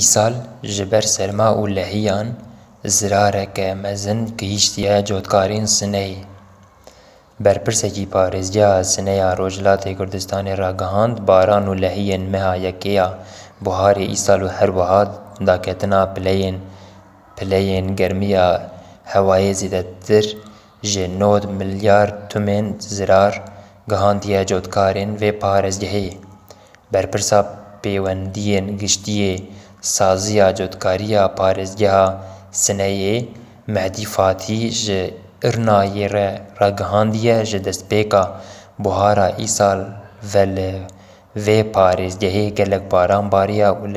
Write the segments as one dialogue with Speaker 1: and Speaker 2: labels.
Speaker 1: îsal ji ber serma û lehiyan zirareke mezin gihîştiye cotkarên Sineyê. Berpirsekî parêzgeha Sineya Rojhilatê Kurdistanê ra gihand baran û lehiyên meha yekê ya buharê îsal û her wiha daketina pileyên germiya hewayê zêdetir ji 9 milyar tûmên zirar gihandiye cotkarên vê parêzgehê. Berpirsa pêwendiyên giştiyê saziya cotkariya parêzgeha Sineyê Mehdî Fatî ji Irnayê re ragihandiye ji destpêka buhara îsal ve li vê parêzgehê gelek baran bariya û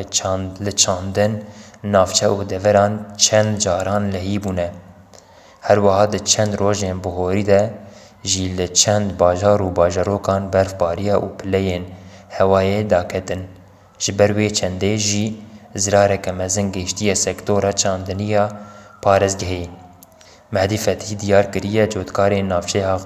Speaker 1: li çandin navçe û deveran çend caran lehî bûne. Her wiha di çend rojên bihorî de jî li çend bajar û bajarokan berfbariya û pileyên hewayê daketin. Ji ber wê çendê jî zirareke mezin gihîştiye sektora çandiniya parêzgehê. Mehdî Fetî diyar kiriye cotkarên navçeya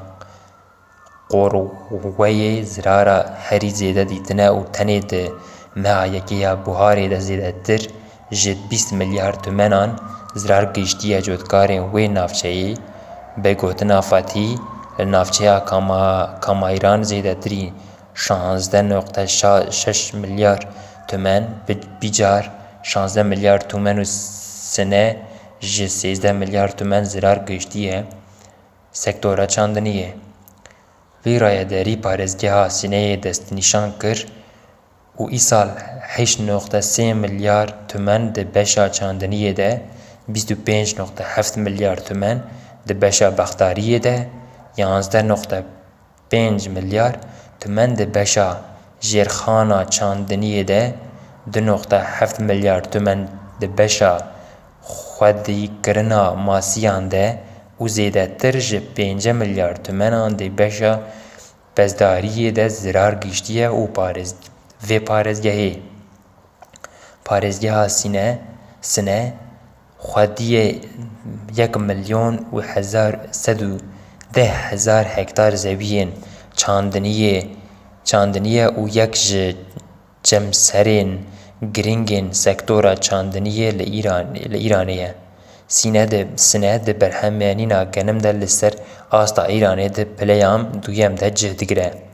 Speaker 1: Qorweyê zirara herî zêde dîtine û tenê di meha yekê ya buharê de zêdetir ji 20 milyar tûmenan zirar gihîştiye cotkarên wê navçeyê. Bi gotina Fetî li navçeya Kamayran zêdetirî 16.6 milyar tûmen bîcar 16 milyar tûmen û sine ji 13 milyar tûmen zirar gihîştiye sektora çandiniyê. Vê rayedarî parêzgeha Sineyê destnîşan kir û îsal 8.3 milyar tûmen di beşa çandiniyê de 25.7 milyar tûmen di beşa bexdariyê de 11.5 milyar tûmen di beşa jêrxana çandiniyê de 2.7 milyar tûmen di beşa xwedîkirina masiyan de û zêdetir ji 5 milyar tûmenan di beşa bezdariyê de zirar gihîştiye û vê parêzgehê. Parêzgeha Sine xwediyê 1 milyon û 110,000 hektar zewiyên çandiniye û yek ji cemserên girîngên sektora çandiniyê li Îranê ye. Sine di berhemenîna genim de li ser asta Îranê di pileya duyem de cih digire.